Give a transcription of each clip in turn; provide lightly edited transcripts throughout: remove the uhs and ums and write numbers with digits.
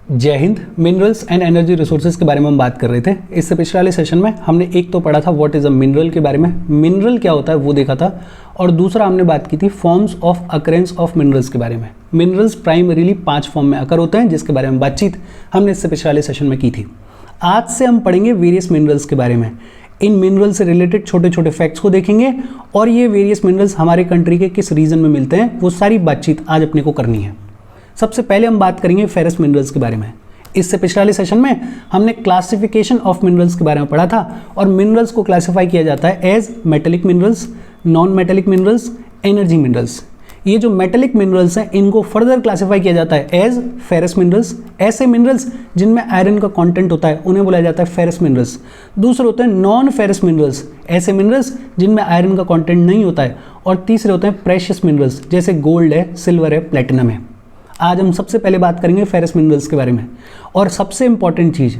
जय Hind. Minerals and energy resources के बारे में हम बात कर रहे थे। इससे पिछले वाले सेशन में हमने एक तो पढ़ा था व्हाट इज़ अ मिनरल के बारे में, मिनरल क्या होता है वो देखा था, और दूसरा हमने बात की थी forms of occurrence of minerals के बारे में। मिनरल्स प्राइमरीली 5 फॉर्म में अकर होते हैं, जिसके बारे में बातचीत हमने इससे पिछले वाले सेशन में की थी। आज से हम पढ़ेंगे वेरियस मिनरल्स के बारे में। इन मिनरल से रिलेटेड छोटे छोटे फैक्ट्स को देखेंगे और ये वेरियस मिनरल्स हमारे कंट्री के किस रीजन में मिलते हैं वो सारी बातचीत आज अपने को करनी है। सबसे पहले हम बात करेंगे फेरस मिनरल्स के बारे में। इससे पिछले वाले सेशन में हमने क्लासिफिकेशन ऑफ मिनरल्स के बारे में पढ़ा था और मिनरल्स को क्लासिफाई किया जाता है as metallic minerals, non metallic minerals, energy minerals. ये जो मेटेलिक मिनरल्स हैं इनको फर्दर क्लासिफाई किया जाता है एज फेरस मिनरल्स। ऐसे मिनरल्स जिनमें आयरन का कंटेंट होता है उन्हें बोला जाता है फेरस मिनरल्स। दूसरे होते हैं नॉन फेरस मिनरल्स, ऐसे मिनरल्स जिनमें आयरन का कंटेंट नहीं होता है। और तीसरे होते हैं प्रेशियस मिनरल्स, जैसे गोल्ड है, सिल्वर है, प्लेटिनम है। आज हम सबसे पहले बात करेंगे फेरस मिनरल्स के बारे में। और सबसे इंपॉर्टेंट चीज़,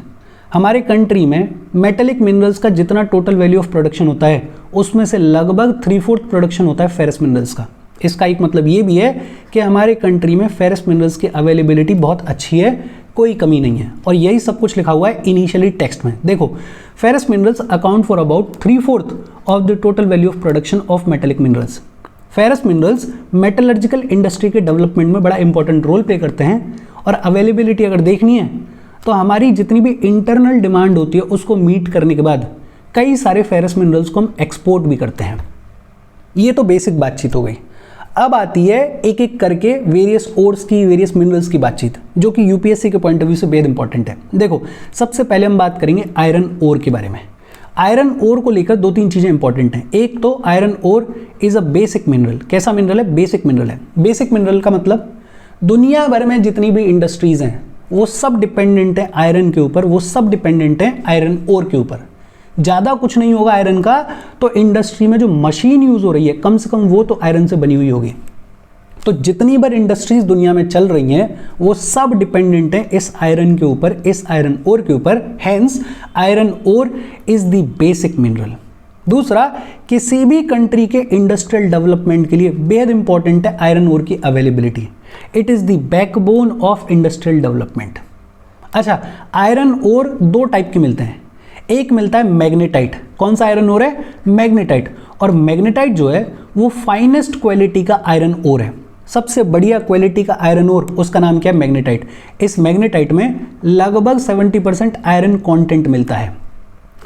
हमारे कंट्री में मेटेलिक मिनरल्स का जितना टोटल वैल्यू ऑफ प्रोडक्शन होता है उसमें से लगभग 3/4 प्रोडक्शन होता है फेरस मिनरल्स का। इसका एक मतलब ये भी है कि हमारे कंट्री में फेरस मिनरल्स की अवेलेबिलिटी बहुत अच्छी है, कोई कमी नहीं है। और यही सब कुछ लिखा हुआ है इनिशियली टेक्स्ट में। देखो, ferrous minerals account for about 3/4 of the total value of production of metallic minerals. Ferrous minerals metallurgical industry के डेवलपमेंट में बड़ा इंपॉर्टेंट रोल प्ले करते हैं। और अवेलेबिलिटी अगर देखनी है तो हमारी जितनी भी इंटरनल डिमांड होती है उसको मीट करने के बाद कई सारे फेरस मिनरल्स को हम एक्सपोर्ट भी करते हैं। ये तो बेसिक बातचीत हो गई। अब आती है एक एक करके वेरियस ओर्स की, वेरियस मिनरल्स की बातचीत, जो कि यूपीएससी के पॉइंट ऑफ व्यू से बेहद इंपॉर्टेंट है। देखो, सबसे पहले हम बात करेंगे आयरन ओर के बारे में। आयरन ओर को लेकर 2-3 चीज़ें इंपॉर्टेंट हैं। एक तो iron ore is a basic mineral. कैसा मिनरल है? बेसिक मिनरल है। बेसिक मिनरल का मतलब दुनिया भर में जितनी भी इंडस्ट्रीज़ हैं वो सब डिपेंडेंट है आयरन के ऊपर, वो सब डिपेंडेंट है आयरन ओर के ऊपर। ज़्यादा कुछ नहीं होगा आयरन का तो इंडस्ट्री में जो मशीन यूज़ हो रही है कम से कम वो तो आयरन से बनी हुई होगी। तो जितनी बार इंडस्ट्रीज दुनिया में चल रही हैं वो सब डिपेंडेंट है इस आयरन के ऊपर, इस आयरन ओर के ऊपर। Hence iron ore is the basic mineral. दूसरा, किसी भी कंट्री के इंडस्ट्रियल डेवलपमेंट के लिए बेहद इंपॉर्टेंट है आयरन ओर की availability. It is the backbone of industrial development. अच्छा, आयरन ओर 2 टाइप के मिलते हैं। एक मिलता है मैग्नेटाइट। कौन सा आयरन ओर है? मैग्नेटाइट। और मैग्नेटाइट जो है वो फाइनेस्ट क्वालिटी का आयरन ओर है, सबसे बढ़िया क्वालिटी का आयरन ओर, उसका नाम क्या है? मैग्नेटाइट। इस मैग्नेटाइट में लगभग 70% आयरन कंटेंट मिलता है।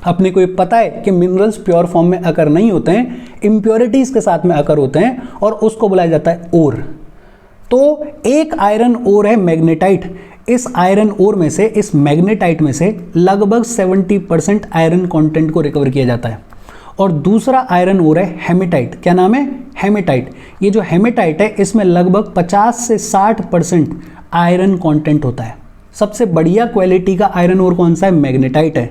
अपने को ये पता है कि मिनरल्स प्योर फॉर्म में अकर नहीं होते हैं, इम्प्योरिटीज के साथ में अकर होते हैं और उसको बुलाया जाता है ओर। तो एक आयरन ओर है मैग्नेटाइट। इस आयरन ओर में से, इस मैग्नेटाइट में से लगभग 70% आयरन कंटेंट को रिकवर किया जाता है। और दूसरा आयरन ओर है हेमेटाइट। क्या नाम है? हेमेटाइट। ये जो हेमेटाइट है इसमें लगभग 50 से 60% आयरन कंटेंट होता है। सबसे बढ़िया क्वालिटी का आयरन ओर कौन सा है? मैग्नेटाइट है।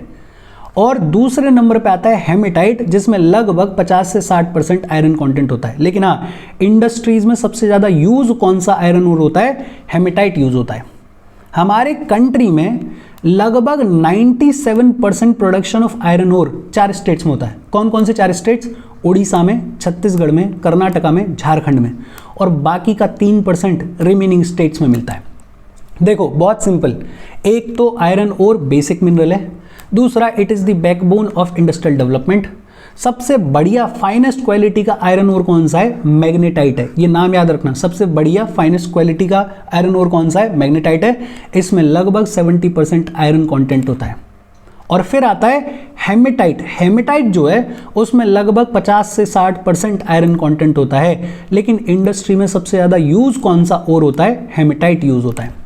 और दूसरे नंबर पे आता है हेमेटाइट, जिसमें लगभग 50 से 60% आयरन कंटेंट होता है। लेकिन हाँ, इंडस्ट्रीज में सबसे ज़्यादा यूज कौन सा आयरन ओर होता है? हेमेटाइट यूज होता है। हमारे कंट्री में लगभग 97% production of iron ore 4 states में होता है। कौन कौन से 4 स्टेट्स? उड़ीसा में, छत्तीसगढ़ में, कर्नाटका में, झारखंड में। और बाकी का 3% रिमेनिंग स्टेट्स में मिलता है। देखो, बहुत सिंपल। एक तो आयरन ओर बेसिक मिनरल है, दूसरा it is the backbone of industrial development. सबसे बढ़िया फाइनेस्ट क्वालिटी का आयरन ओर कौन सा है? मैग्नेटाइट है। ये नाम याद रखना, सबसे बढ़िया फाइनेस्ट क्वालिटी का आयरन ओर कौन सा है? मैग्नेटाइट है। इसमें लगभग 70% आयरन कंटेंट होता है। और फिर आता है हेमेटाइट। हेमेटाइट जो है उसमें लगभग 50 से 60% आयरन कंटेंट होता है। लेकिन इंडस्ट्री में सबसे ज़्यादा यूज़ कौन सा ओर होता है? हेमेटाइट यूज़ होता है।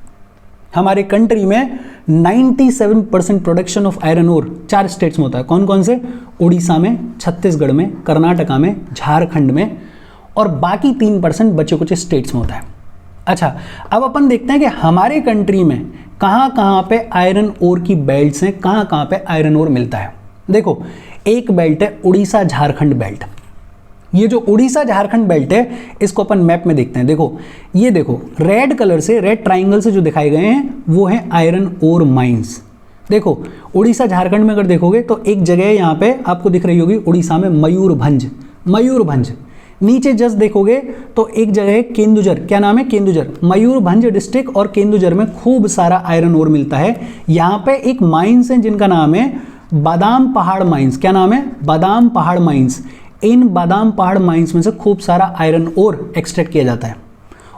हमारे कंट्री में 97% production of iron ore 4 states में होता है। कौन कौन से? उड़ीसा में, छत्तीसगढ़ में, कर्नाटका में, झारखंड में। और बाकी 3% बचे कुछ स्टेट्स में होता है। अच्छा, अब अपन देखते हैं कि हमारे कंट्री में कहाँ कहाँ पे आयरन ओर की बेल्ट्स हैं, कहाँ कहाँ पे आयरन ओर मिलता है। देखो, एक बेल्ट है उड़ीसा झारखंड बेल्ट। ये जो उड़ीसा झारखंड बेल्ट है इसको अपन मैप में देखते हैं। देखो, ये देखो, रेड कलर से, रेड ट्राइंगल से जो दिखाए गए हैं वो है आयरन ओर माइंस। देखो, उड़ीसा झारखंड में अगर देखोगे तो एक जगह यहाँ पे आपको दिख रही होगी उड़ीसा में, मयूरभंज। मयूरभंज नीचे जस्ट देखोगे तो एक जगह है केंदुझर, क्या नाम है? केंदुझर। मयूरभंज डिस्ट्रिक्ट और केंदुझर में खूब सारा आयरन ओर मिलता है। यहाँ पे एक माइंस है जिनका नाम है बादाम पहाड़ माइंस। क्या नाम है? बादाम पहाड़ माइंस। इन बादाम पहाड़ माइंस में से खूब सारा आयरन ओर एक्सट्रैक्ट किया जाता है।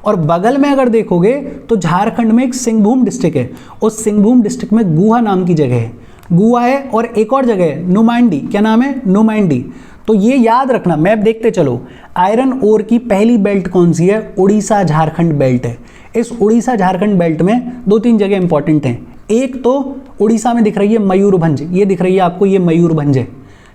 और बगल में अगर देखोगे तो झारखंड में एक सिंहभूम डिस्ट्रिक्ट है, उस सिंहभूम डिस्ट्रिक्ट में गुहा नाम की जगह है, गुहा है। और एक और जगह है नुमांडी, क्या नाम है? नुमांडी। तो ये याद रखना, मैप देखते चलो। आयरन ओर की पहली बेल्ट कौन सी है? उड़ीसा झारखंड बेल्ट है। इस उड़ीसा झारखंड बेल्ट में 2-3 जगह इंपॉर्टेंट हैं। एक तो उड़ीसा में दिख रही है मयूरभंज, ये दिख रही है आपको, ये मयूरभंज है।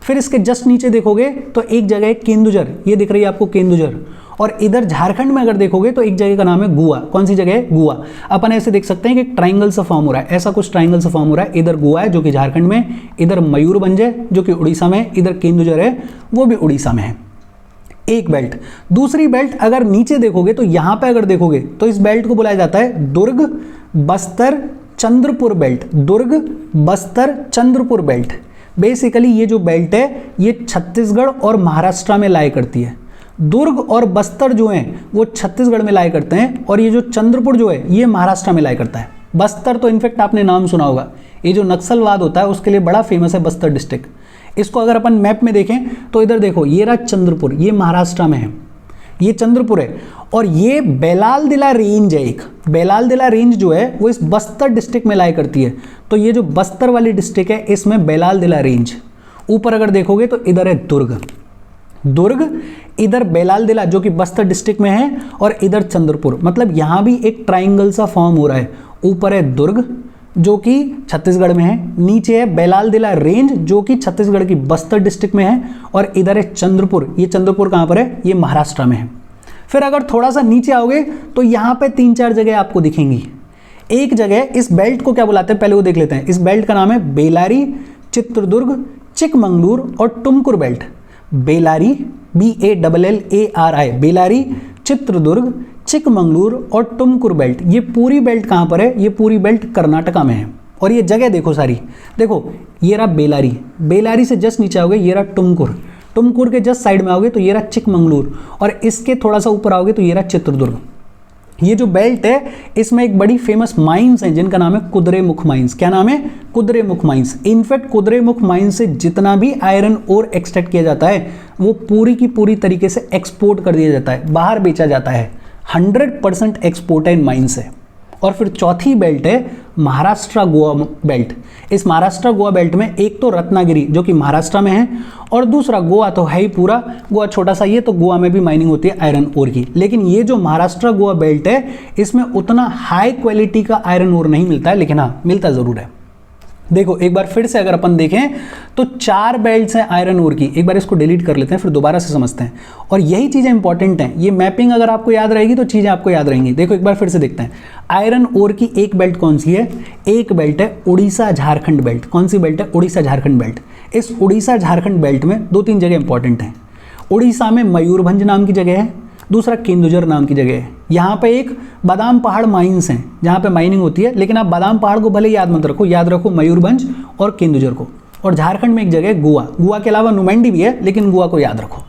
फिर इसके जस्ट नीचे देखोगे तो एक जगह है केंदुझर, ये दिख रही है आपको केंदुझर। और इधर झारखंड में अगर देखोगे तो एक जगह का नाम है गुआ। कौन सी जगह है? गुआ। अपन ऐसे देख सकते हैं कि ट्राइंगल सा फॉर्म हो रहा है, ऐसा कुछ ट्राइंगल सा फॉर्म हो रहा है। इधर गुआ है जो कि झारखंड में, इधर मयूरभंज है जो कि उड़ीसा में, इधर केंदुझर है वो भी उड़ीसा में है। एक बेल्ट। दूसरी बेल्ट अगर नीचे देखोगे तो यहां पे अगर देखोगे तो इस बेल्ट को बुलाया जाता है दुर्ग बस्तर चंद्रपुर बेल्ट। दुर्ग बस्तर चंद्रपुर बेल्ट। बेसिकली ये जो बेल्ट है ये छत्तीसगढ़ और महाराष्ट्र में लाया करती है। दुर्ग और बस्तर जो हैं वो छत्तीसगढ़ में लाया करते हैं, और ये जो चंद्रपुर जो है ये महाराष्ट्र में लाया करता है। बस्तर तो इनफेक्ट आपने नाम सुना होगा, ये जो नक्सलवाद होता है उसके लिए बड़ा फेमस है बस्तर डिस्ट्रिक्ट। इसको अगर अपन मैप में देखें तो इधर देखो, ये रहा चंद्रपुर, ये महाराष्ट्र में है, ये चंद्रपुर है। और ये बेलालदिला रेंज है, एक बेलालदिला रेंज जो है वो इस बस्तर डिस्ट्रिक्ट में लाया करती है। तो ये जो बस्तर वाली डिस्ट्रिक्ट है इसमें बेलालदिला रेंज। ऊपर अगर देखोगे तो इधर है दुर्ग, दुर्ग, इधर बेलालदिला जो कि बस्तर डिस्ट्रिक्ट में है, और इधर चंद्रपुर। मतलब यहां भी एक ट्राइंगल सा फॉर्म हो रहा है। ऊपर है दुर्ग जो कि छत्तीसगढ़ में है, नीचे है बेलालदिला रेंज जो कि छत्तीसगढ़ की बस्तर डिस्ट्रिक्ट में है, और इधर है चंद्रपुर। ये चंद्रपुर कहां पर है? ये महाराष्ट्र में है। फिर अगर थोड़ा सा नीचे आओगे तो यहां पे 3-4 जगह आपको दिखेंगी। एक जगह, इस बेल्ट को क्या बुलाते हैं पहले वो देख लेते हैं। इस बेल्ट का नाम है बेलारी, चित्रदुर्ग, चिकमंगलूर और टुमकुर बेल्ट। बेलारी, BALLARI, बेलारी, चित्रदुर्ग, चिकमंगलूर और टुमकुर बेल्ट। ये पूरी बेल्ट कहाँ पर है? ये पूरी बेल्ट कर्नाटका में है। और ये जगह देखो सारी, देखो ये रहा बेलारी, बेलारी से जस्ट नीचे आओगे ये रहा टुमकुर, टुमकुर के जस्ट साइड में आओगे तो ये रहा चिकमंगलूर, और इसके थोड़ा सा ऊपर आओगे तो ये रहा चित्रदुर्ग। ये जो बेल्ट है इसमें एक बड़ी फेमस माइंस है जिनका नाम है कुद्रेमुख माइंस। क्या नाम है? Kudremukh mines. In fact Kudremukh mines से जितना भी आयरन ओर एक्सट्रैक्ट किया जाता है वो पूरी की पूरी तरीके से एक्सपोर्ट कर दिया जाता है, बाहर बेचा जाता है। 100% एक्सपोर्ट है इन माइंस से। और फिर चौथी बेल्ट है महाराष्ट्र गोवा बेल्ट। इस महाराष्ट्र गोवा बेल्ट में एक तो रत्नागिरी जो कि महाराष्ट्र में है, और दूसरा गोवा तो है ही पूरा, गोवा छोटा सा ये, तो गोवा में भी माइनिंग होती है आयरन ओर की। लेकिन ये जो महाराष्ट्र गोवा बेल्ट है इसमें उतना हाई क्वालिटी का आयरन ओर नहीं मिलता है, लेकिन हाँ मिलता ज़रूर है। देखो एक बार फिर से अगर अपन देखें तो 4 बेल्ट्स हैं आयरन ओर की। एक बार इसको डिलीट कर लेते हैं फिर दोबारा से समझते हैं, और यही चीज़ें इंपॉर्टेंट हैं। ये मैपिंग अगर आपको याद रहेगी तो चीज़ें आपको याद रहेंगी। देखो एक बार फिर से देखते हैं, आयरन ओर की एक बेल्ट कौन सी है? एक बेल्ट है उड़ीसा झारखंड बेल्ट। कौन सी बेल्ट है? उड़ीसा झारखंड बेल्ट। इस उड़ीसा झारखंड बेल्ट में 2-3 जगह इंपॉर्टेंट हैं। उड़ीसा में मयूरभंज नाम की जगह है, दूसरा केंदुझर नाम की जगह है। यहाँ पे एक बादाम पहाड़ माइंस हैं जहाँ पे माइनिंग होती है, लेकिन आप बादाम पहाड़ को भले याद मत रखो, याद रखो मयूरभंज और केंदुझर को। और झारखंड में एक जगह है गोवा, गोवा के अलावा नुमांडी भी है, लेकिन गोवा को याद रखो।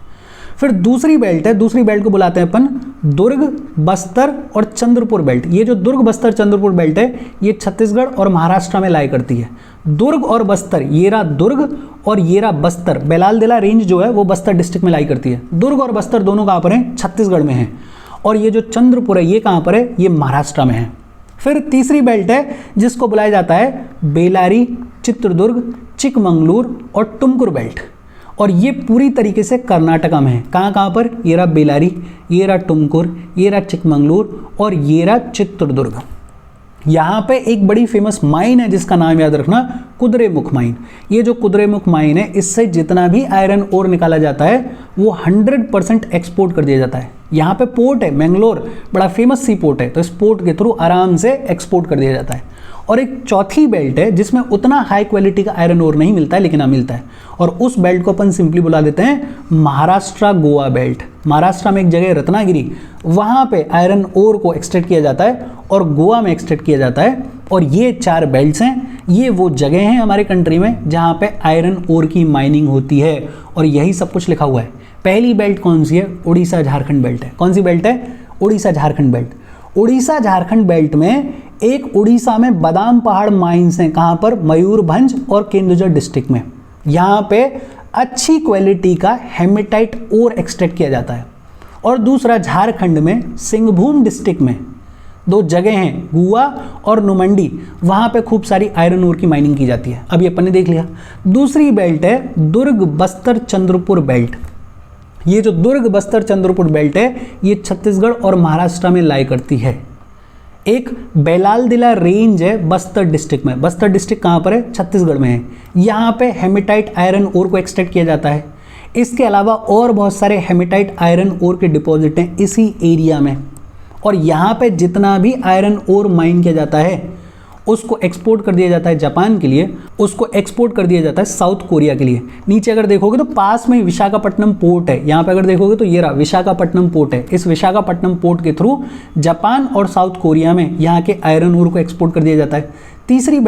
फिर दूसरी बेल्ट है, दूसरी बेल्ट को बुलाते हैं अपन दुर्ग, बस्तर और चंद्रपुर बेल्ट। ये जो दुर्ग, बस्तर, चंद्रपुर बेल्ट है ये छत्तीसगढ़ और महाराष्ट्र में लाया करती है। दुर्ग और बस्तर, ये रहा दुर्ग और ये रहा बस्तर। बेलालदिला रेंज जो है वो बस्तर डिस्ट्रिक्ट में लाई करती है। दुर्ग और बस्तर दोनों कहाँ पर हैं? छत्तीसगढ़ में हैं। और ये जो चंद्रपुर है ये कहाँ पर है? ये महाराष्ट्र में है। फिर तीसरी बेल्ट है जिसको बुलाया जाता है बेलारी, चित्रदुर्ग, चिकमंगलूर और टुमकुर बेल्ट, और ये पूरी तरीके से कर्नाटका में है। कहाँ कहाँ पर? ये रहा बेलारी, ये रहा टुमकुर, ये रहा चिकमंगलूर और ये रहा चित्रदुर्ग। यहाँ पे एक बड़ी फेमस माइन है जिसका नाम याद रखना, कुद्रेमुख माइन। ये जो कुद्रेमुख माइन है इससे जितना भी आयरन ओर निकाला जाता है वो 100% एक्सपोर्ट कर दिया जाता है। यहाँ पे पोर्ट है मैंगलोर, बड़ा फेमस सी पोर्ट है, तो इस पोर्ट के थ्रू आराम से एक्सपोर्ट कर दिया जाता है। और एक चौथी बेल्ट है जिसमें उतना हाई क्वालिटी का आयरन ओर नहीं मिलता है, लेकिन हाँ मिलता है, और उस बेल्ट को अपन सिंपली बुला देते हैं महाराष्ट्र गोवा बेल्ट। महाराष्ट्र में एक जगह रत्नागिरी, वहाँ पे आयरन ओर को एक्सट्रैक्ट किया जाता है और गोवा में एक्सट्रैक्ट किया जाता है। और ये 4 बेल्ट्स हैं, ये वो जगह हैं हमारे कंट्री में जहाँ पे आयरन ओर की माइनिंग होती है, और यही सब कुछ लिखा हुआ है। पहली बेल्ट कौन सी है? उड़ीसा झारखंड बेल्ट है। कौन सी बेल्ट है? उड़ीसा झारखंड बेल्ट। उड़ीसा झारखंड बेल्ट में एक उड़ीसा में बादाम पहाड़ माइंस हैं। कहाँ पर? मयूरभंज और केंदुझर डिस्ट्रिक्ट में। यहाँ पे अच्छी क्वालिटी का हेमेटाइट ओर एक्सट्रैक्ट किया जाता है। और दूसरा झारखंड में सिंहभूम डिस्ट्रिक्ट में दो जगह हैं, गुआ और नुमंडी, वहाँ पे खूब सारी आयरन ओर की माइनिंग की जाती है। अभी अपन ने देख लिया। दूसरी बेल्ट है दुर्ग बस्तर चंद्रपुर बेल्ट। ये जो दुर्ग बस्तर चंद्रपुर बेल्ट है ये छत्तीसगढ़ और महाराष्ट्र में लाई करती है। एक बेलालदिला रेंज है बस्तर डिस्ट्रिक्ट में। बस्तर डिस्ट्रिक्ट कहाँ पर है? छत्तीसगढ़ में है। यहाँ पे हेमेटाइट आयरन ओर को एक्सट्रैक्ट किया जाता है। इसके अलावा और बहुत सारे हेमेटाइट आयरन ओर के डिपॉजिट हैं इसी एरिया में। और यहाँ पे जितना भी आयरन ओर माइन किया जाता है उसको एक्सपोर्ट कर दिया जाता है जापान के लिए, उसको एक्सपोर्ट कर दिया जाता है साउथ कोरिया के लिए। नीचे अगर देखोगे तो पास में विशाखापट्टनम पोर्ट है। यहाँ पे अगर देखोगे तो ये रहा विशाखापट्टनम पोर्ट है। इस विशाखापट्टनम पोर्ट के थ्रू जापान और साउथ कोरिया में यहाँ के आयरन ओर को एक्सपोर्ट कर दिया जाता है। तीसरी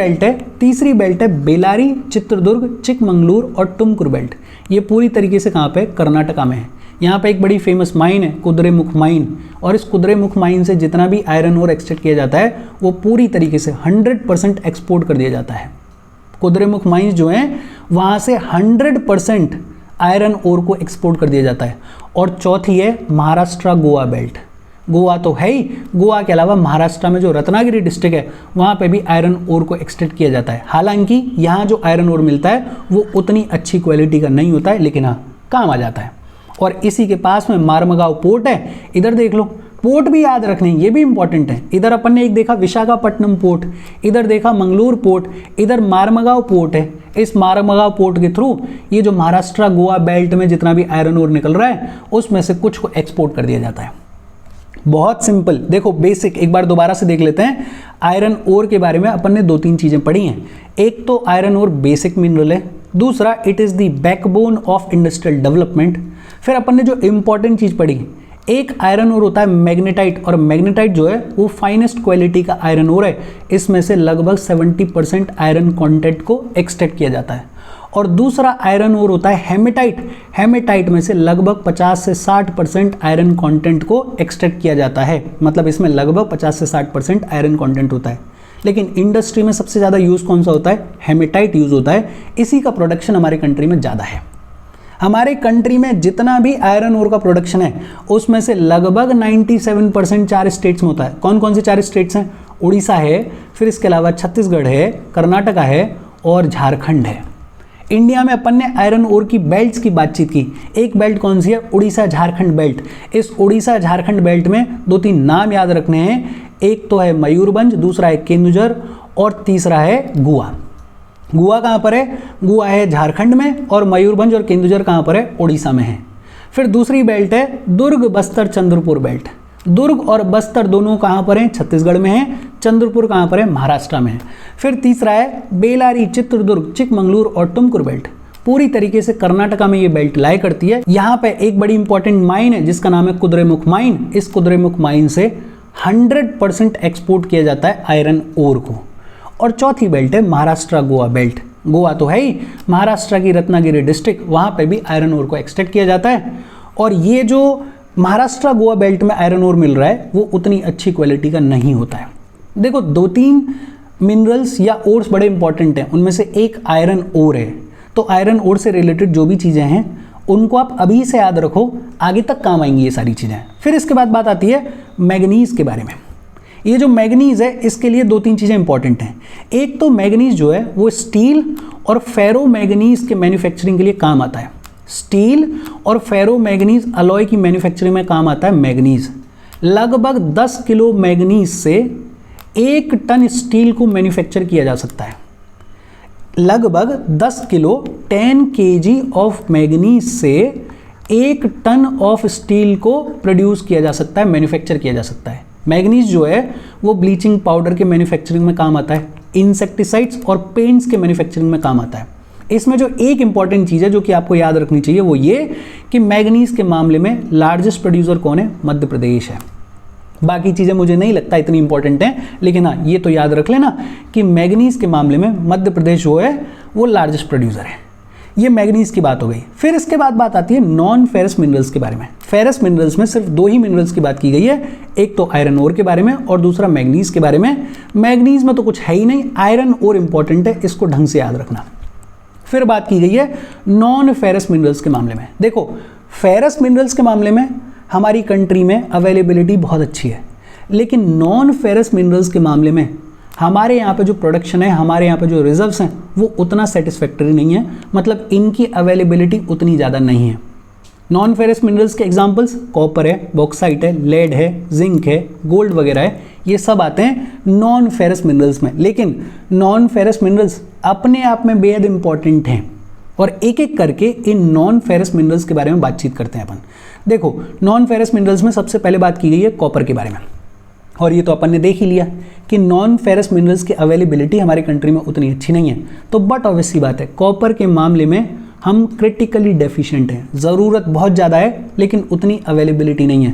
बेल्ट है बेलारी, चित्रदुर्ग, चिकमंगलूर और टुमकुर बेल्ट। ये पूरी तरीके से कहाँ पे? कर्नाटका में है। यहाँ पे एक बड़ी फेमस माइन है कुद्रेमुख माइन, और इस कुद्रेमुख माइन से जितना भी आयरन ओर एक्सट्रैक्ट किया जाता है वो पूरी तरीके से 100% एक्सपोर्ट कर दिया जाता है। कुद्रेमुख माइंस जो हैं वहाँ से 100% आयरन ओर को एक्सपोर्ट कर दिया जाता है। और चौथी है महाराष्ट्र गोवा बेल्ट। गोवा तो है ही, गोवा के अलावा महाराष्ट्र में जो रत्नागिरी डिस्ट्रिक्ट है वहाँ पे भी आयरन ओर को एक्सट्रैक्ट किया जाता है। हालांकि यहाँ जो आयरन ओर मिलता है वो उतनी अच्छी क्वालिटी का नहीं होता है, लेकिन हाँ काम आ जाता है। और इसी के पास में मारमगांव पोर्ट है। इधर देख लो, पोर्ट भी याद रखने, ये भी इंपॉर्टेंट है। इधर अपन ने एक देखा विशाखापट्टनम पोर्ट, इधर देखा मंगलूर पोर्ट, इधर मारमगांव पोर्ट है। इस मारमगांव पोर्ट के थ्रू ये जो महाराष्ट्र गोवा बेल्ट में जितना भी आयरन ओर निकल रहा है उसमें से कुछ को एक्सपोर्ट कर दिया जाता है। बहुत सिंपल, देखो बेसिक एक बार दोबारा से देख लेते हैं। आयरन ओर के बारे में अपन ने 2-3 चीजें पढ़ी हैं। एक तो आयरन ओर बेसिक मिनरल है, दूसरा it is the backbone of industrial development. फिर अपन ने जो इंपॉर्टेंट चीज पढ़ी, एक आयरन ओर होता है मैग्नेटाइट, और मैग्नेटाइट जो है वो फाइनेस्ट क्वालिटी का आयरन ओर है। इसमें से लगभग 70% आयरन कंटेंट को एक्सट्रैक्ट किया जाता है। और दूसरा आयरन ओर होता है हेमेटाइट। हेमेटाइट में से लगभग 50 से 60% आयरन कंटेंट को एक्सट्रैक्ट किया जाता है। मतलब इसमें लगभग 50 से 60% आयरन कंटेंट होता है। लेकिन इंडस्ट्री में सबसे ज़्यादा यूज़ कौन सा होता है? हेमेटाइट यूज़ होता है। इसी का प्रोडक्शन हमारे कंट्री में ज़्यादा है। हमारे कंट्री में जितना भी आयरन ओर का प्रोडक्शन है उसमें से लगभग 97% 4 स्टेट्स में होता है। कौन कौन से 4 स्टेट्स हैं? उड़ीसा है, फिर इसके अलावा छत्तीसगढ़ है, कर्नाटका है और झारखंड है। इंडिया में अपन ने आयरन ओर की बेल्ट्स की बातचीत की। एक बेल्ट कौन सी है? उड़ीसा झारखंड बेल्ट। इस उड़ीसा झारखंड बेल्ट में 2-3 नाम याद रखने हैं। एक तो है मयूरभंज, दूसरा है केंदुझर और तीसरा है गुआ। गुआ कहाँ पर है? गुआ है झारखंड में, और मयूरभंज और केंदुझर कहाँ पर है? उड़ीसा में है। फिर दूसरी बेल्ट है दुर्ग बस्तर चंद्रपुर बेल्ट। दुर्ग और बस्तर दोनों कहाँ पर हैं? छत्तीसगढ़ में हैं। चंद्रपुर कहाँ पर है? महाराष्ट्र में है। फिर तीसरा है बेलारी, चित्रदुर्ग, चिकमंगलूर और टुमकुर बेल्ट। पूरी तरीके से कर्नाटका में ये बेल्ट लाई करती है। यहाँ पे एक बड़ी इंपॉर्टेंट माइन है जिसका नाम है कुद्रेमुख माइन। इस कुद्रेमुख माइन से 100% एक्सपोर्ट किया जाता है आयरन ओर को। और चौथी बेल्ट है महाराष्ट्र गोवा बेल्ट। गोवा तो है ही, महाराष्ट्र की रत्नागिरी डिस्ट्रिक्ट, वहाँ पे भी आयरन ओर को एक्सट्रैक्ट किया जाता है। और ये जो महाराष्ट्र गोवा बेल्ट में आयरन ओर मिल रहा है वो उतनी अच्छी क्वालिटी का नहीं होता है। देखो 2-3 मिनरल्स या ओर्स बड़े इंपॉर्टेंट हैं, उनमें से एक आयरन ओर है। तो आयरन ओर से रिलेटेड जो भी चीज़ें हैं उनको आप अभी से याद रखो, आगे तक काम आएंगी ये सारी चीज़ें। फिर इसके बाद बात आती है मैग्नीज़ के बारे में। ये जो मैग्नीज़ है इसके लिए 2-3 चीज़ें इंपॉर्टेंट हैं। एक तो मैग्नीज़ जो है वो स्टील और फेरो मैग्नीज़ के मैन्युफैक्चरिंग के लिए काम आता है। स्टील और फेरो मैग्नीज़ अलॉय की मैन्युफैक्चरिंग में काम आता है मैग्नीज़। लगभग 10 किलो मैग्नीज़ से 1 टन स्टील को मैन्युफैक्चर किया जा सकता है। लगभग 10 किलो 10 kg ऑफ मैग्नीज से 1 टन ऑफ स्टील को प्रोड्यूस किया जा सकता है, मैन्युफैक्चर किया जा सकता है। मैग्नीज जो है वो ब्लीचिंग पाउडर के मैन्युफैक्चरिंग में काम आता है, इंसेक्टिसाइड्स और पेंट्स के मैन्युफैक्चरिंग में काम आता है। इसमें जो एक इंपॉर्टेंट चीज़ है जो कि आपको याद रखनी चाहिए वो ये कि मैग्नीज के मामले में लार्जेस्ट प्रोड्यूसर कौन है? मध्य प्रदेश है। बाकी चीज़ें मुझे नहीं लगता इतनी इंपॉर्टेंट हैं, लेकिन हाँ ये तो याद रख लेना कि मैग्नीज के मामले में मध्य प्रदेश जो है वो लार्जेस्ट प्रोड्यूसर है। ये मैग्नीज की बात हो गई। फिर इसके बाद बात आती है नॉन फेरस मिनरल्स के बारे में। फेरस मिनरल्स में सिर्फ 2 ही मिनरल्स की बात की गई है, एक तो आयरन ओर के बारे में और दूसरा मैग्नीज के बारे में। मैग्नीज में तो कुछ है ही नहीं, आयरन ओर इंपॉर्टेंट है, इसको ढंग से याद रखना। फिर बात की गई है नॉन फेरस मिनरल्स के मामले में। देखो फेरस मिनरल्स के मामले में हमारी कंट्री में अवेलेबिलिटी बहुत अच्छी है, लेकिन नॉन फेरस मिनरल्स के मामले में हमारे यहाँ पे जो प्रोडक्शन है, हमारे यहाँ पे जो रिजर्व्स हैं वो उतना सेटिस्फैक्टरी नहीं है, मतलब इनकी अवेलेबिलिटी उतनी ज़्यादा नहीं है। नॉन फेरस मिनरल्स के एग्जांपल्स कॉपर है, बॉक्साइट है, लेड है, जिंक है, गोल्ड वगैरह है, ये सब आते हैं नॉन फेरस मिनरल्स में। लेकिन नॉन फेरस मिनरल्स अपने आप में बेहद इंपॉर्टेंट हैं और एक एक करके इन नॉन फेरस मिनरल्स के बारे में बातचीत करते हैं अपन। देखो नॉन फेरस मिनरल्स में सबसे पहले बात की गई है कॉपर के बारे में, और ये तो अपन ने देख ही लिया कि नॉन फेरस मिनरल्स की अवेलेबिलिटी हमारी कंट्री में उतनी अच्छी नहीं है। तो बट ऑब्वियस सी बात है कॉपर के मामले में हम क्रिटिकली डेफिशिएंट हैं, ज़रूरत बहुत ज़्यादा है लेकिन उतनी अवेलेबिलिटी नहीं है।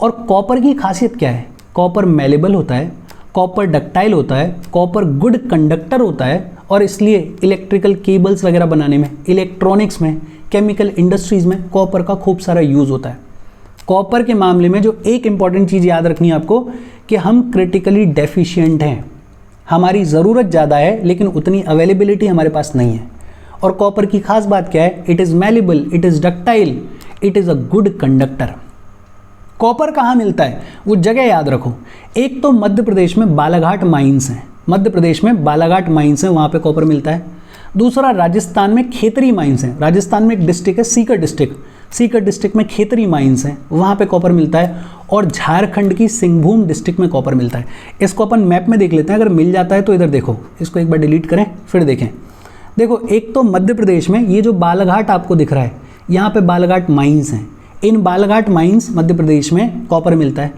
और कॉपर की खासियत क्या है? कॉपर मेलेबल होता है, कॉपर डक्टाइल होता है, कॉपर गुड कंडक्टर होता है, और इसलिए इलेक्ट्रिकल केबल्स वगैरह बनाने में, इलेक्ट्रॉनिक्स में, केमिकल इंडस्ट्रीज़ में कॉपर का खूब सारा यूज़ होता है। कॉपर के मामले में जो एक इंपॉर्टेंट चीज़ याद रखनी है आपको कि हम क्रिटिकली डेफिशिएंट हैं, हमारी ज़रूरत ज़्यादा है लेकिन उतनी अवेलेबिलिटी हमारे पास नहीं है। और कॉपर की खास बात क्या है? It is malleable, it is ductile, it is a good conductor. Copper कहाँ मिलता है वो जगह याद रखो। एक तो मध्य प्रदेश में बालाघाट माइंस हैं, मध्य प्रदेश में बालाघाट माइंस हैं, वहाँ पे कॉपर मिलता है। दूसरा राजस्थान में खेतरी माइंस हैं, राजस्थान में एक डिस्ट्रिक्ट है सीकर डिस्ट्रिक्ट, सीकर डिस्ट्रिक्ट में खेतरी माइंस हैं, वहाँ पे कॉपर मिलता है। और झारखंड की सिंहभूम डिस्ट्रिक्ट में कॉपर मिलता है। इसको अपन मैप में देख लेते हैं, अगर मिल जाता है तो इधर देखो, इसको एक बार डिलीट करें फिर देखें। देखो एक तो मध्य प्रदेश में ये जो बालाघाट आपको दिख रहा है, यहाँ पे बालाघाट माइंस हैं, इन बालाघाट माइंस मध्य प्रदेश में कॉपर मिलता है।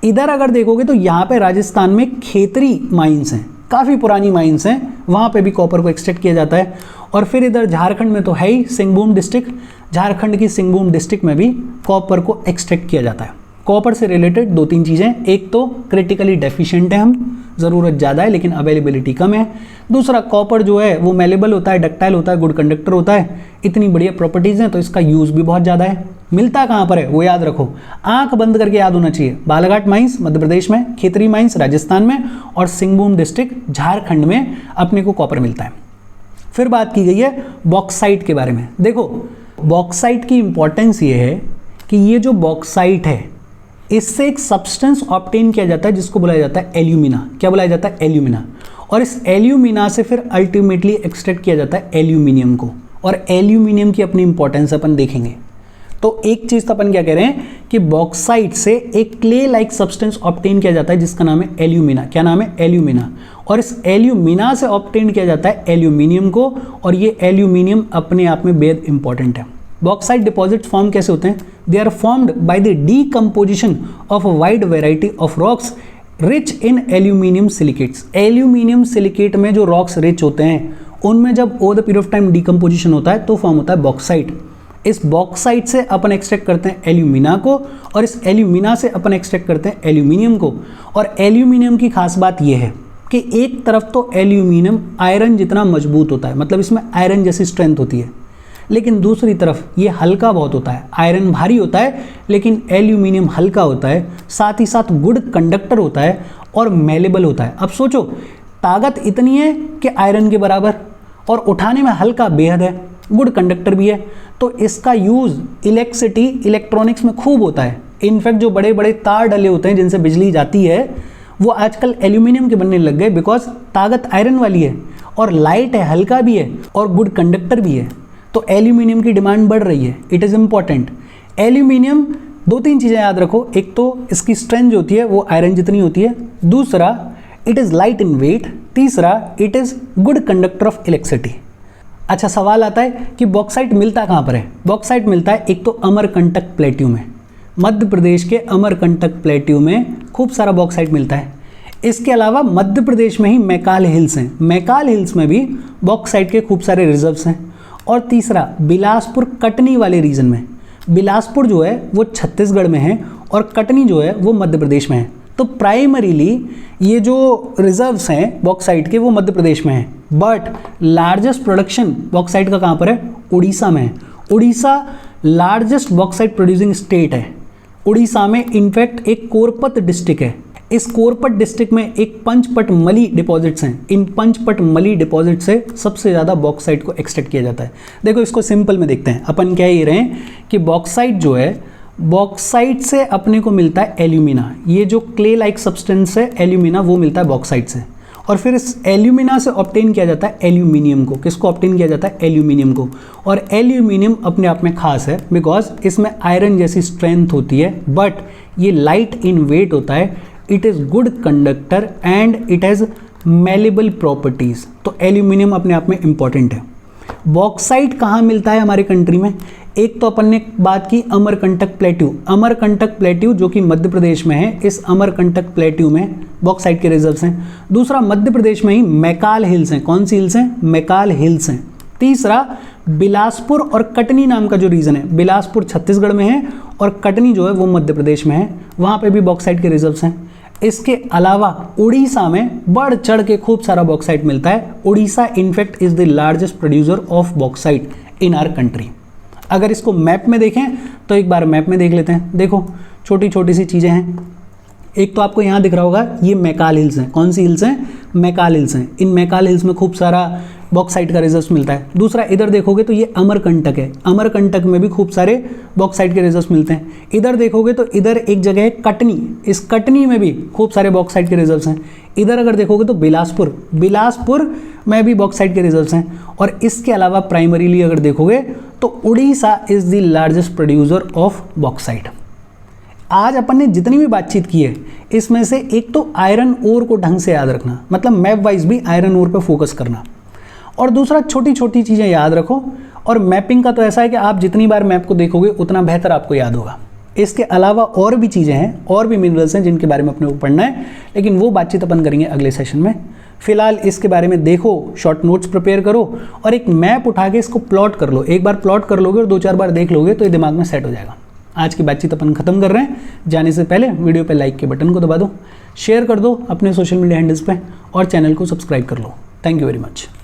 इधर अगर देखोगे तो यहाँ पे राजस्थान में खेतरी माइंस हैं, काफ़ी पुरानी माइंस हैं, वहाँ पे भी कॉपर को एक्सट्रैक्ट किया जाता है। और फिर इधर झारखंड में तो है ही सिंहभूम डिस्ट्रिक्ट, झारखंड की सिंहभूम डिस्ट्रिक्ट में भी कॉपर को एक्सट्रैक्ट किया जाता है। कॉपर से रिलेटेड 2-3 चीज़ें, एक तो क्रिटिकली डेफिशिएंट है हम, ज़रूरत ज़्यादा है लेकिन अवेलेबिलिटी कम है। दूसरा कॉपर जो है वो मेलेबल होता है, डक्टाइल होता है, गुड कंडक्टर होता है, इतनी बढ़िया प्रॉपर्टीज़ हैं तो इसका यूज़ भी बहुत ज़्यादा है। मिलता कहाँ पर है वो याद रखो, आंख बंद करके याद होना चाहिए। बालाघाट माइंस मध्य प्रदेश में, खेतरी माइंस राजस्थान में, और सिंहभूम डिस्ट्रिक्ट झारखंड में अपने को कॉपर मिलता है। फिर बात की गई है बॉक्साइट के बारे में। देखो बॉक्साइट की इंपॉर्टेंस ये है कि ये जो बॉक्साइट है इससे एक सब्सटेंस ऑब्टेन किया जाता है जिसको बुलाया जाता है एल्यूमिना। क्या बुलाया जाता है? एल्यूमिना। और इस एल्यूमिना से फिर अल्टीमेटली एक्सट्रैक्ट किया जाता है एल्यूमिनियम को, और एल्यूमिनियम की अपनी इंपॉर्टेंस अपन देखेंगे। तो एक चीज़ तो अपन क्या कह रहे हैं कि बॉक्साइट से एक क्ले लाइक सब्सटेंस ऑब्टेन किया जाता है जिसका नाम है एल्यूमिना। क्या नाम है? एल्यूमिना। और इस एल्यूमिना से ऑब्टेन किया जाता है एल्यूमिनियम को, और ये एल्यूमिनियम अपने आप में बेहद इंपॉर्टेंट है। बॉक्साइट डिपॉजिट फॉर्म कैसे होते हैं? They are formed by the decomposition of a wide variety of rocks rich in aluminium silicates. Aluminium silicate में जो रॉक्स रिच होते हैं उनमें जब over the period of time decomposition होता है तो फॉर्म होता है बॉक्साइट। इस बॉक्साइट से अपन एक्सट्रैक्ट करते हैं एल्यूमिना को, और इस एल्यूमिना से अपन एक्सट्रैक्ट करते हैं एल्यूमिनियम को। और एल्यूमिनियम की खास बात यह है कि एक तरफ तो एल्यूमिनियम आयरन जितना मजबूत होता है, मतलब इसमें आयरन जैसी स्ट्रेंथ होती है, लेकिन दूसरी तरफ ये हल्का बहुत होता है। आयरन भारी होता है लेकिन एल्यूमिनियम हल्का होता है, साथ ही साथ गुड कंडक्टर होता है और मेलेबल होता है। अब सोचो ताकत इतनी है कि आयरन के बराबर, और उठाने में हल्का बेहद है, गुड कंडक्टर भी है, तो इसका यूज़ इलेक्ट्रिसिटी इलेक्ट्रॉनिक्स में खूब होता है। इनफैक्ट जो बड़े बड़े तार डले होते हैं जिनसे बिजली जाती है वो आजकल एल्यूमिनियम के बनने लग गए, बिकॉज ताकत आयरन वाली है और लाइट है, हल्का भी है और गुड कंडक्टर भी है। तो एल्यूमिनियम की डिमांड बढ़ रही है, इट इज़ इम्पॉर्टेंट। एल्यूमिनियम 2-3 चीज़ें याद रखो, एक तो इसकी स्ट्रेंथ जो होती है वो आयरन जितनी होती है, दूसरा it is light in weight, तीसरा it is good conductor of electricity. अच्छा सवाल आता है कि बॉक्साइट मिलता कहाँ पर है? बॉक्साइट मिलता है एक तो अमरकंटक प्लेट्यू में, मध्य प्रदेश के अमरकंटक प्लेट्यू में खूब सारा बॉक्साइट मिलता है। इसके अलावा मध्य प्रदेश में ही मैकाल हिल्स हैं, मैकाल हिल्स में भी बॉक्साइट के खूब सारे रिजर्व्स हैं। और तीसरा बिलासपुर कटनी वाले रीजन में, बिलासपुर जो है वो छत्तीसगढ़ में है और कटनी जो है वो मध्य प्रदेश में है। तो प्राइमरीली ये जो रिजर्व्स हैं बॉक्साइट के वो मध्य प्रदेश में हैं, बट लार्जेस्ट प्रोडक्शन बॉक्साइट का कहाँ पर है? उड़ीसा में है। Orissa largest bauxite producing state है। उड़ीसा में इनफैक्ट एक कोरपत डिस्ट्रिक्ट है। इस कोरपत डिस्ट्रिक्ट में एक पंचपटमली डिपॉजिट्स हैं। इन पंचपटमली डिपॉजिट से सबसे ज़्यादा बॉक्साइट को एक्सट्रैक्ट किया जाता है। देखो इसको सिंपल में देखते हैं। अपन क्या ही रहे हैं कि बॉक्साइट जो है, बॉक्साइट से अपने को मिलता है एल्यूमिना। ये जो क्ले लाइक सब्सटेंस है एल्यूमिना, वो मिलता है बॉक्साइट से। और फिर इस एल्यूमिना से ऑब्टेन किया जाता है एल्यूमिनियम को। किसको ऑब्टेन किया जाता है? एल्यूमिनियम को। और एल्यूमिनियम अपने आप में खास है बिकॉज इसमें आयरन जैसी स्ट्रेंथ होती है, बट ये लाइट इन वेट होता है। It is good conductor and it has malleable properties. तो एल्यूमिनियम अपने आप में इंपॉर्टेंट है। बॉक्साइट कहाँ मिलता है हमारे कंट्री में? एक तो अपन ने बात की अमरकंटक प्लेट्यू। अमरकंटक प्लेट्यू जो कि मध्य प्रदेश में है, इस अमरकंटक प्लेट्यू में बॉक्साइट के रिजर्व्स हैं। दूसरा, मध्य प्रदेश में ही मैकाल हिल्स हैं। कौन सी हिल्स हैं? मैकाल हिल्स हैं। तीसरा, बिलासपुर और कटनी नाम का जो रीजन है, बिलासपुर छत्तीसगढ़ में है और कटनी जो है वो मध्य प्रदेश में है, वहाँ पे भी बॉक्साइट के रिजर्व्स हैं। इसके अलावा उड़ीसा में बढ़ चढ़ के खूब सारा बॉक्साइट मिलता है। Orissa in fact is the largest producer of bauxite in our country. अगर इसको मैप में देखें तो एक बार मैप में देख लेते हैं। देखो छोटी छोटी सी चीज़ें हैं। एक तो आपको यहाँ दिख रहा होगा ये मैकाल हिल्स हैं। कौन सी हिल्स हैं? मैकाल हिल्स हैं। इन मैकाल हिल्स में खूब सारा बॉक्साइट का रिजर्व्स मिलता है। दूसरा, इधर देखोगे तो ये अमरकंटक है। अमरकंटक में भी खूब सारे बॉक्साइट के रिजर्व्स मिलते हैं। इधर देखोगे तो इधर एक जगह है कटनी। इस कटनी में भी खूब सारे बॉक्साइट के रिजर्व्स हैं। इधर अगर देखोगे तो बिलासपुर, बिलासपुर में भी बॉक्साइट के रिजर्व्स हैं। और इसके अलावा प्राइमरीली अगर देखोगे तो Orissa is the largest producer of bauxite. आज अपन ने जितनी भी बातचीत की है इसमें से एक तो आयरन ओर को ढंग से याद रखना, मतलब मैप वाइज भी आयरन ओर पे फोकस करना। और दूसरा, छोटी छोटी चीज़ें याद रखो। और मैपिंग का तो ऐसा है कि आप जितनी बार मैप को देखोगे उतना बेहतर आपको याद होगा। इसके अलावा और भी चीज़ें हैं, और भी मिनरल्स हैं जिनके बारे में अपने को पढ़ना है, लेकिन वो बातचीत अपन करेंगे अगले सेशन में। फिलहाल इसके बारे में देखो, शॉर्ट नोट्स प्रिपेयर करो और एक मैप उठा के इसको प्लॉट कर लो। एक बार प्लॉट कर लोगे और 2-4 बार देख लोगे तो ये दिमाग में सेट हो जाएगा। आज की बातचीत अपन खत्म कर रहे हैं। जाने से पहले वीडियो पे लाइक के बटन को दबा दो, शेयर कर दो अपने सोशल मीडिया हैंडल्स पे और चैनल को सब्सक्राइब कर लो। Thank you very much.